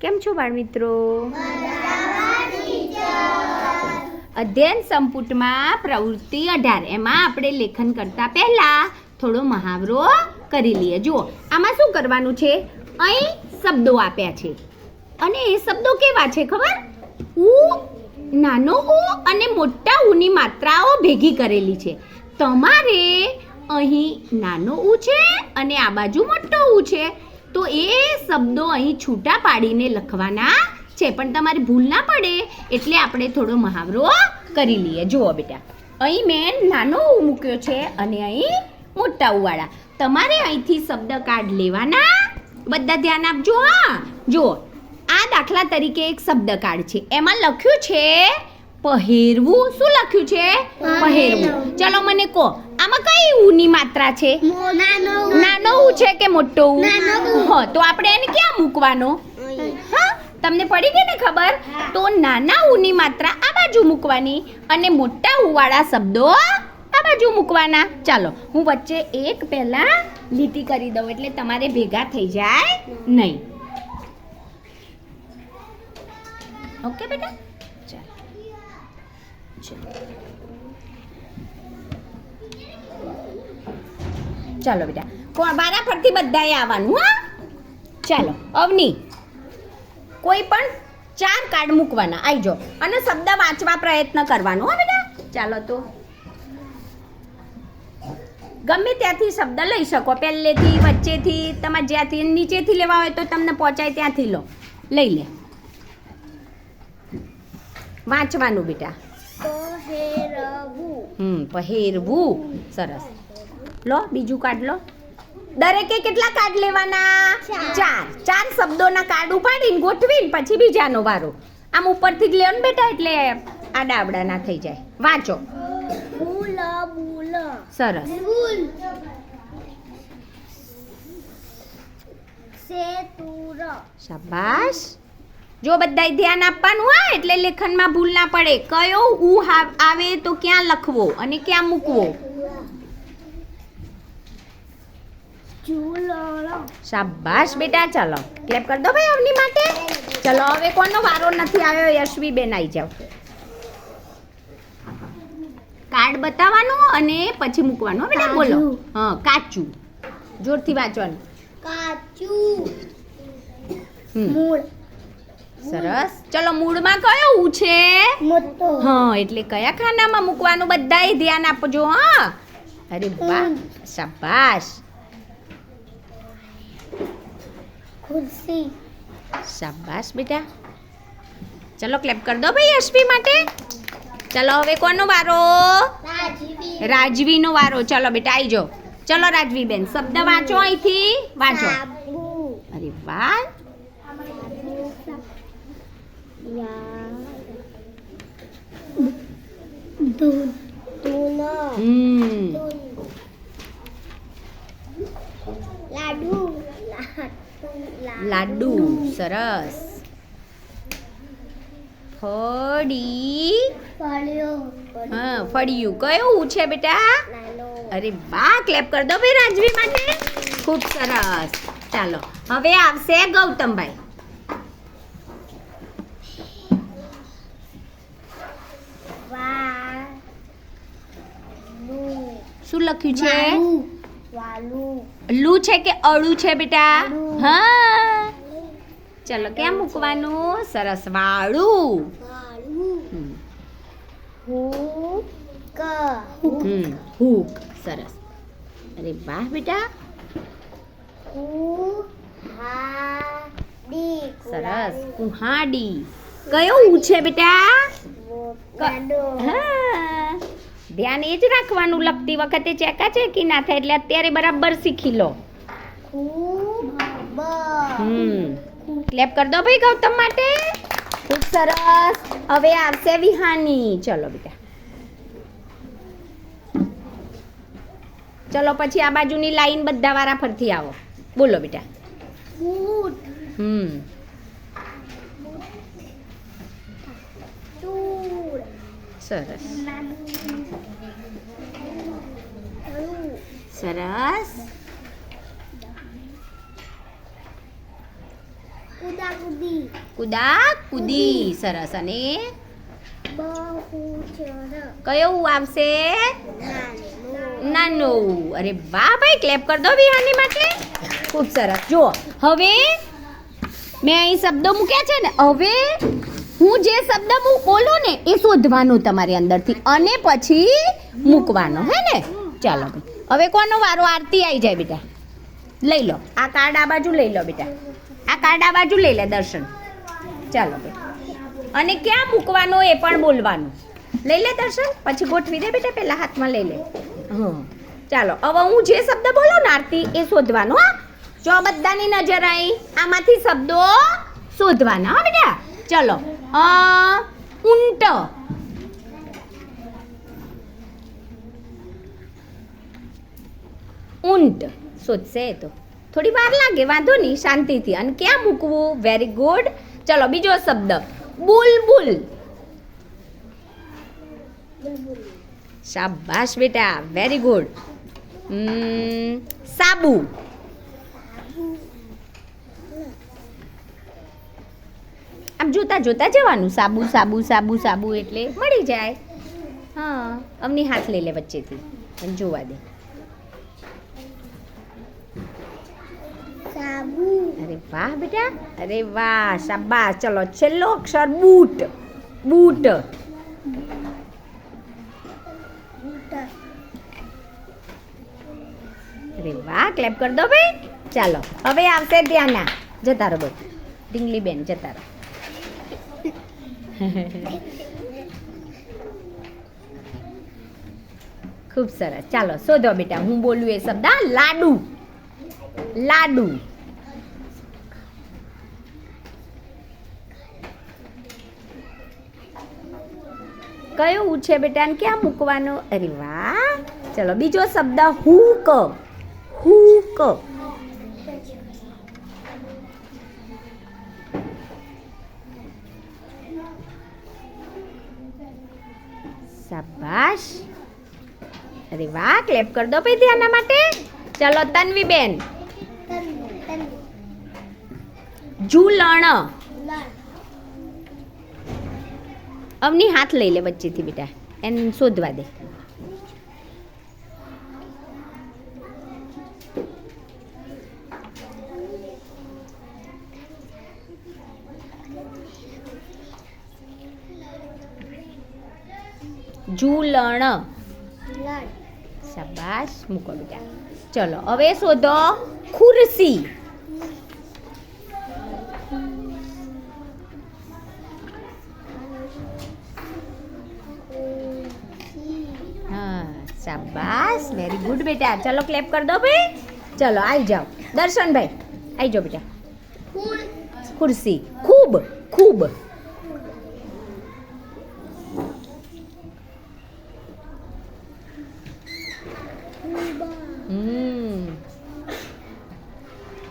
કેમ છો બાળ મિત્રો? અધ્યયન સંપુટમાં પ્રવૃત્તિ 18 એમાં આપણે લેખન કરતા પહેલા થોડો મહાવરો કરી લઈએ. જુઓ, આમાં શું કરવાનું છે? અહીં શબ્દો આપ્યા છે અને એ શબ્દો કેવા છે ખબર? ઉ, નાનો ઉ અને મોટા ઉની માત્રાઓ ભેગી કરેલી છે. તમારે અહીં નાનો ઉ છે અને આ બાજુ મોટો ઉ છે, તો એ શબ્દો અહીં છૂટા પાડીને લખવાના છે, પણ તમારી ભૂલ ના પડે એટલે આપણે થોડો મહાવરો કરી લઈએ. જુઓ બેટા, અહીં મેં નાનો ઉ મૂક્યો છે અને અહીં મોટા ઉવાળા. તમારે અહીંથી શબ્દ કાર્ડ લેવાના. બધા ધ્યાન આપજો. હા, જુઓ, આ દાખલા તરીકે એક શબ્દ કાર્ડ છે, એમાં લખ્યું છે પહેરવું. શું લખ્યું છે? પહેરવું. ચલો મને કહો, આમાં કઈ ઉની માત્રા છે? નાનો ઉ છે કે મોટો ઉ? હા, તો આપણે એને ક્યાં મૂકવાનો? હા, તમને પડી ગઈ ને ખબર? તો નાના ઉની માત્રા આ બાજુ મૂકવાની અને મોટા ઉ વાળા શબ્દો આ બાજુ મૂકવાના. ચાલો, હું વચ્ચે એક પહેલા લીટી કરી દઉં એટલે તમારે ભેગા થઈ જાય નહીં. ઓકે બેટા? ચાલો બેટા, વારા ફરતી બધાએ આવવાનું. હા, ચાલો. અવની, કોઈ પણ 4 કાર્ડ મૂકવાના. આવી જાઓ અને શબ્દ વાંચવા પ્રયત્ન કરવાનો. હો બેટા? ચાલો, તો ગમે ત્યાંથી શબ્દ લઈ શકો, પહેલેથી, વચ્ચેથી, તમારે જ્યાંથી નીચેથી લેવા હોય તો તમને પહોંચાય ત્યાંથી લો, લઈ લે. વાંચવાનું બેટા. પહેરવું. સરસ. લો, બીજું કાર્ડ લો. દરેકે કેટલા કાર્ડ લેવાના? 4 શબ્દોના કાર્ડ ઉપાડીને ગોઠવીને પછી બીજાનો વારો. આમ ઉપરથી જ લેવો ને બેટા, એટલે આડા આવડા ના થઈ જાય. વાંચો. સરસ. શાબાશ. જો બધાય ધ્યાન આપવાનું હોય એટલે લેખનમાં ભૂલ ના પડે. કયો ઉ આવે તો ક્યાં લખવો અને ક્યાં મૂકવો. શાબાશ બેટા. ચાલો, ક્લેપ કરી દો ભાઈ અવની માટે. ચલો, હવે કોનો વારો નથી આવ્યો? યશવી બેન આવી જાઓ. કાર્ડ બતાવવાનું અને પછી મૂકવાનું. બેટા બોલો. હા, કાચું. જોરથી વાંચવાનું. કાચું. સરસ. ચલો, મૂળમાં કયો ઉ છે? મોટો. હા, એટલે કયા ખાનામાં મૂકવાનું બધાય ધ્યાન આપજો. હા, અરે વાહ, શાબાશ. ખુરશી. શાબાશ બેટા. ચલો, ક્લેપ કરી દો ભાઈ યશવી માટે. ચલો, હવે કોનો વારો? રાજવીનો વારો. ચલો બેટા, આવી જાઓ. ચલો રાજવી બેન, શબ્દ વાંચો અહીંથી. વાંચો. અરે વાહ. લાડુ. સરસ. ફળી. હા, ફળિયું. કયું છે બેટા? અરે વાહ, ક્લેપ કરી દો ભાઈ રાજવી માટે. ખૂબ સરસ. ચાલો, હવે આવશે ગૌતમભાઈ. શું લખ્યું છે? લુ છે કે અળુ છે બેટા? હા, ચલો, ક્યાં મૂકવાનું? સરસ. વાળું. હૂક. સરસ. અરે વાહ બેટા. સરસ. કુહાડી. કયો ઉ છે બેટા? હા, ધ્યાન એ જ રાખવાનું. લખતી વખતે ચેકાચેકી ના થાય, એટલે અત્યારે બરાબર શીખી લો. ક્લેપ કરી દો ભાઈ ગૌતમ માટે. ખૂબ સરસ. હવે આવશે વિહાની. ચલો બેટા. ચલો, પછી આ બાજુની લાઈન બધા વારા ફરથી આવો. બોલો બેટા. સરસ. સરસ. કુદા કુદી. સરસ. અને કયો આવશે? નાનો. અરે વાહ ભાઈ, ક્લેપ કરી દો વિહાની માટે. ખૂબ સરસ. જો હવે મેં અહીં શબ્દો મૂક્યા છે ને, હવે હું જે શબ્દ બોલું ને એ શોધવાનું તમારી અંદરથી અને પછી મૂકવાનો, હે ને? ચાલો હવે કોનો વારો? આરતી આવી જાય બેટા. લઈ લો આ કાર્ડ, આ બાજુ લઈ લો બેટા. આ કાર્ડ આ બાજુ લઈ લે દર્શન. ચાલો બેટા. અને ક્યાં મૂકવાનો એ પણ બોલવાનું. લઈ લે દર્શન, પછી ગોઠવી દે બેટા. પહેલા હાથમાં લઈ લે. હા ચાલો હવે હું જે શબ્દ બોલું ને આરતી એ શોધવાનો. હા જો બધાની નજર આવી, આમાંથી શબ્દો શોધવાના. હા બેટા. ચલો ઊંટ. ઊંટ શોધશે તો થોડી વાર લાગે, વાંધો નહીં, શાંતિથી. અને ક્યાં મૂકવું? Very good. ચલો બીજો શબ્દ બુલબુલ. શાબાશ બેટા, વેરી ગુડ. સાબુ. આમ જોતા જોતા જવાનું. સાબુ સાબુ સાબુ સાબુ એટલે મળી જાય. હા અમની હાથ લઈ લે વચ્ચેથી અને જોવા દે. અરે વાહ બેટા, અરે વાહ, શાબાશ. ચલો છેલ્લો અક્ષર બૂટ. બૂટ. અરે વાહ, ક્લેપ કરી દો ભાઈ. ચાલો હવે આવશે ધ્યાના. જતા રહો બધું. ઢીંગલી બેન જતા રહો. ખૂબ સરસ. ચાલો શોધો બેટા. હું બોલું એ શબ્દ. લાડુ. લાડુ. કયું છે બેટા? ક્યાં મૂકવાનો? અરે વાહ. ચલો બીજો શબ્દ હૂક. હૂક. શાબાશ. અરે વાહ, ક્લેપ કરી દો ભાઈ ધ્યાના માટે. ચલો તન્વી બેન. ઝૂલણ. અમની હાથ લઈ લે વચ્ચેથી બેટા, એને શોધવા દે. ઝૂલણ. શાબાશ. મૂકો બેટા. ચલો હવે શોધો ખુરશી. હા શાબાશ, વેરી ગુડ બેટા. ચલો ક્લેપ કરી દો ભાઈ. ચલો આવી જાઓ દર્શનભાઈ, આવી જાઓ બેટા. ખુરશી. ખૂબ. ખૂબ.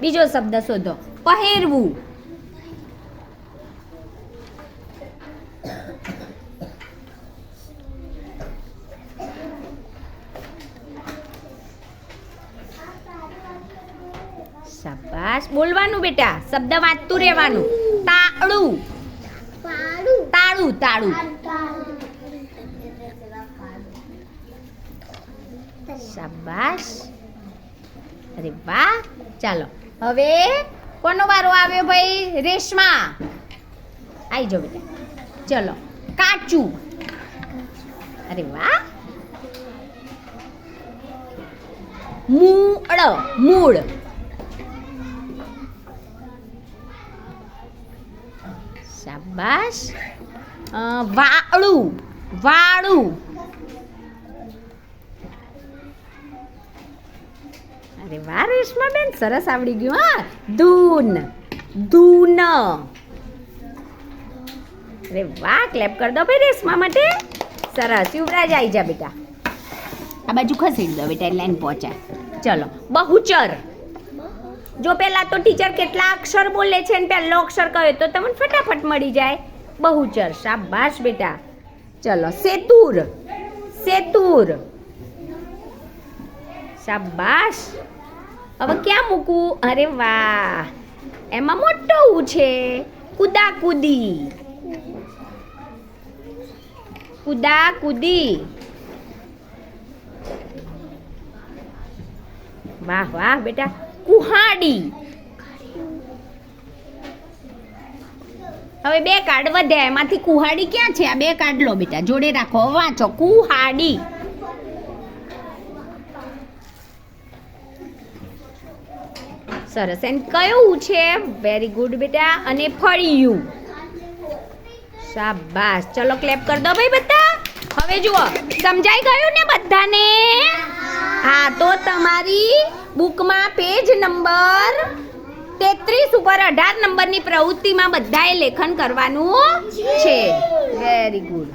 બીજો શબ્દ શોધો પહેરવું. શાબાશ. બોલવાનું બેટા, શબ્દ વાંચતું રહેવાનું. તાળું. તાળું. તાળું. શાબાશ. અરે વાહ. ચાલો હવે કોનો વારો આવ્યો ભાઈ? રેશમા. આવી જાઓ બેટા. ચલો કાચું. અરે વાહ. મૂળ. મૂળ. શાબાશ. વાળું. વાળું. અરે વાહ રેશમા બેન, સરસ આવડી ગયું. હા ધૂન. ધૂન. અરે વાહ, ક્લેપ કરી દો ભાઈ રેશમા માટે. સરસ. યુવરાજ આવી જા બેટા. આ બાજુ ખસેડી દો બેટા, લાઈન પહોંચાય. ચલો બહુચર. જો પહેલા તો ટીચર કેટલા અક્ષર બોલે છે ને પહેલો અક્ષર કયો તો તમને ફટાફટ મળી જાય. બહુચર. શાબાશ બેટા. ચલો સેતુર. સેતુર. શાબાશ. હવે ક્યાં મૂકવું? અરે વાહ, એમાં મોટો ઉ છે કુદાકુદી. કુદાકુદી. વાહ વાહ બેટા. કુહાડી. હવે 2 કાર્ડ વધ્યા, એમાંથી કુહાડી ક્યાં છે? આ 2 કાર્ડ લો બેટા, જોડે રાખો, વાંચો. કુહાડી. સરસ. એન્ડ કયું છે? વેરી ગુડ બેટા. અને ફળિયું. શાબાશ. ચલો ક્લેપ કરી દો ભાઈ બધા. હવે જુઓ, સમજાઈ ગયું ને બધાને? હા, તો તમારી બુકમાં પેજ નંબર 33 ઉપર 18 નંબરની પ્રવૃત્તિમાં બધાએ લેખન કરવાનું છે. Very good.